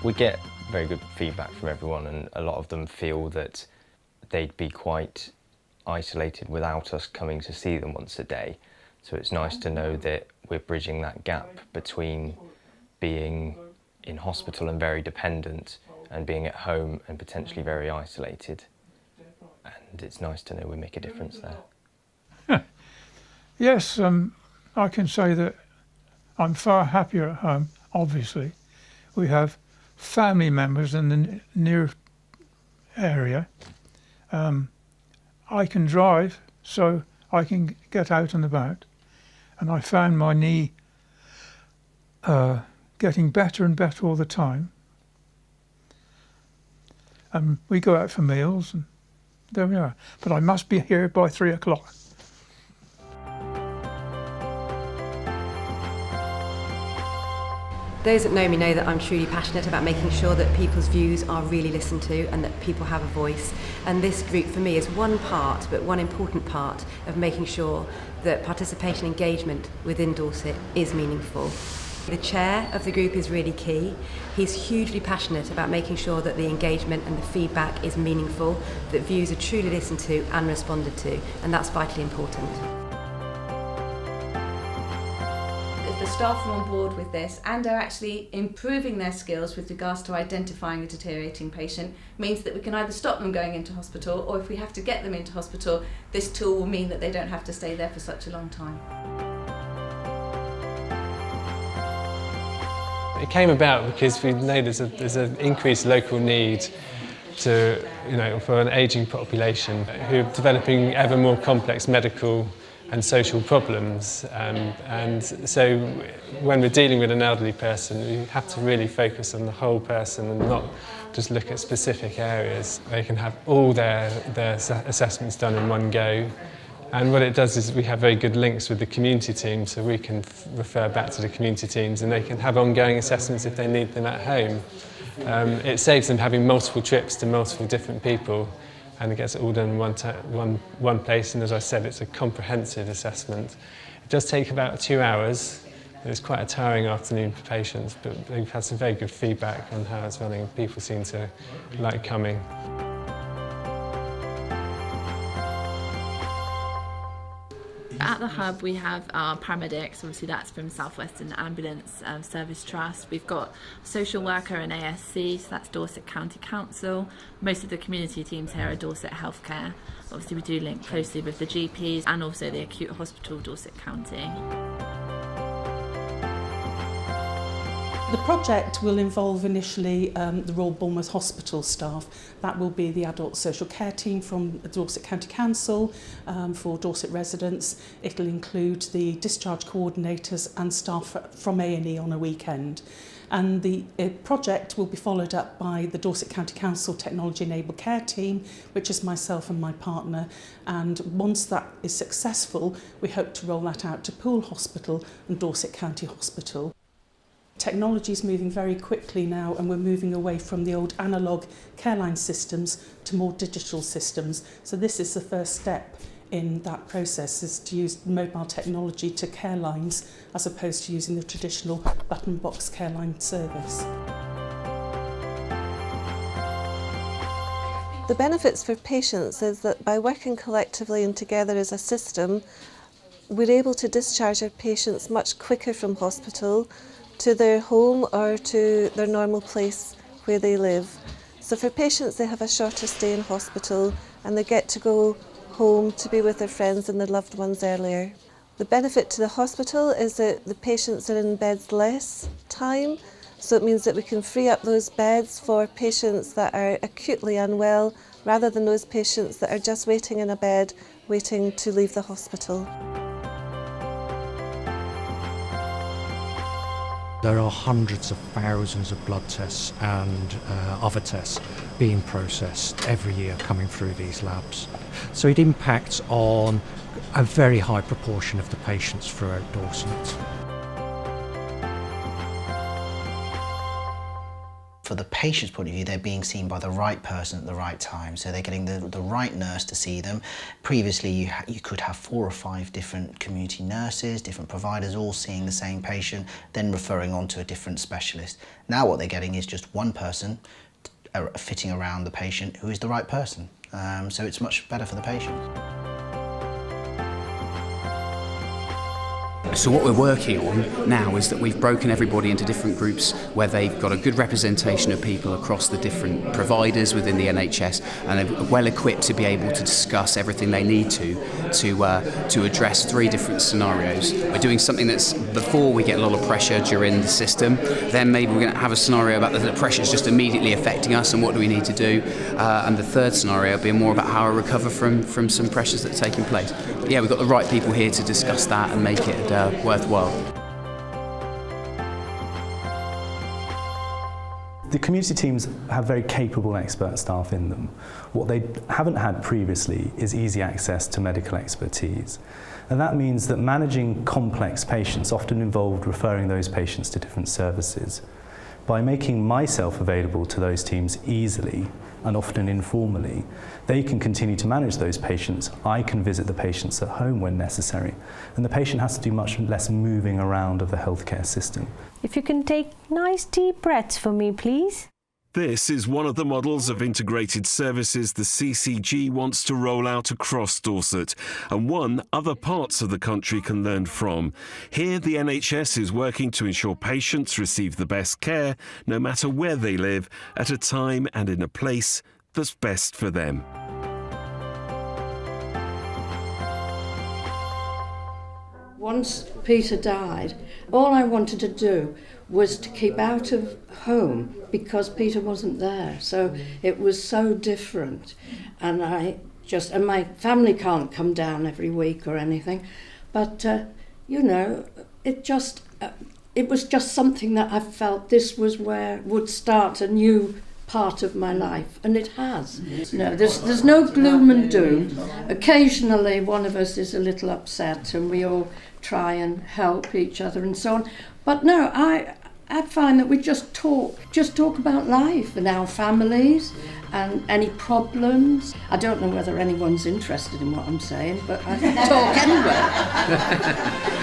We get very good feedback from everyone, and a lot of them feel that they'd be quite isolated without us coming to see them once a day. So it's nice to know that we're bridging that gap between being in hospital and very dependent and being at home and potentially very isolated. And it's nice to know we make a difference there. Yes, I can say that I'm far happier at home, obviously. We have family members in the near area. I can drive, so I can get out and about. And I found my knee getting better and better all the time. We go out for meals, and there we are. But I must be here by 3 o'clock. Those that know me know that I'm truly passionate about making sure that people's views are really listened to and that people have a voice. And this group for me is one part, but one important part, of making sure that participation engagement within Dorset is meaningful. The chair of the group is really key. He's hugely passionate about making sure that the engagement and the feedback is meaningful, that views are truly listened to and responded to, and that's vitally important. The staff are on board with this and are actually improving their skills with regards to identifying a deteriorating patient, means that we can either stop them going into hospital, or if we have to get them into hospital, this tool will mean that they don't have to stay there for such a long time. It came about because we know there's an increased local need for an ageing population who are developing ever more complex medical and social problems, and so when we're dealing with an elderly person, we have to really focus on the whole person and not just look at specific areas. They can have all their assessments done in one go, and what it does is we have very good links with the community team, so we can refer back to the community teams and they can have ongoing assessments if they need them at home. It saves them having multiple trips to multiple different people, and it gets it all done in one place, and as I said, it's a comprehensive assessment. It does take about 2 hours. It's quite a tiring afternoon for patients, but we've had some very good feedback on how it's running. People seem to like coming. At the hub we have our paramedics, obviously that's from South Western Ambulance Service Trust. We've got social worker and ASC, so that's Dorset County Council. Most of the community teams here are Dorset Healthcare. Obviously we do link closely with the GPs and also the acute hospital Dorset County. The project will involve initially the Royal Bournemouth Hospital staff. That will be the adult social care team from the Dorset County Council for Dorset residents. It'll include the discharge coordinators and staff from A&E on a weekend. And the project will be followed up by the Dorset County Council Technology Enabled Care team, which is myself and my partner. And once that is successful, we hope to roll that out to Poole Hospital and Dorset County Hospital. Technology is moving very quickly now, and we're moving away from the old analogue care line systems to more digital systems. So this is the first step in that process, is to use mobile technology to care lines as opposed to using the traditional button box care line service. The benefits for patients is that by working collectively and together as a system, we're able to discharge our patients much quicker from hospital to their home or to their normal place where they live. So for patients, they have a shorter stay in hospital and they get to go home to be with their friends and their loved ones earlier. The benefit to the hospital is that the patients are in beds less time, so it means that we can free up those beds for patients that are acutely unwell rather than those patients that are just waiting in a bed, waiting to leave the hospital. There are hundreds of thousands of blood tests and other tests being processed every year coming through these labs. So it impacts on a very high proportion of the patients throughout Dorset. For for the patient's point of view, they're being seen by the right person at the right time. So they're getting the right nurse to see them. Previously, you could have 4 or 5 different community nurses, different providers, all seeing the same patient, then referring on to a different specialist. Now what they're getting is just one person fitting around the patient who is the right person. So it's much better for the patient. So what we're working on now is that we've broken everybody into different groups where they've got a good representation of people across the different providers within the NHS, and they're well equipped to be able to discuss everything they need to address 3 different scenarios. We're doing something that's before we get a lot of pressure during the system, then maybe we're going to have a scenario about the pressure is just immediately affecting us and what do we need to do, and the third scenario being more about how I recover from some pressures that are taking place. But yeah, we've got the right people here to discuss that and make it worthwhile. The community teams have very capable expert staff in them. What they haven't had previously is easy access to medical expertise. And that means that managing complex patients often involved referring those patients to different services. By making myself available to those teams easily and often informally, they can continue to manage those patients. I can visit the patients at home when necessary, and the patient has to do much less moving around of the healthcare system. If you can take nice deep breaths for me, please. This is one of the models of integrated services the CCG wants to roll out across Dorset, and one other parts of the country can learn from. Here, the NHS is working to ensure patients receive the best care, no matter where they live, at a time and in a place that's best for them. Once Peter died, all I wanted to do was to keep out of home because Peter wasn't there. So it was so different. And my family can't come down every week or anything. But, you know, it was just something that I felt this was where would start a new part of my life, and it has. No, there's no gloom and doom. Occasionally one of us is a little upset and we all try and help each other and so on. But no, I find that we just talk about life and our families and any problems. I don't know whether anyone's interested in what I'm saying, but I talk anyway.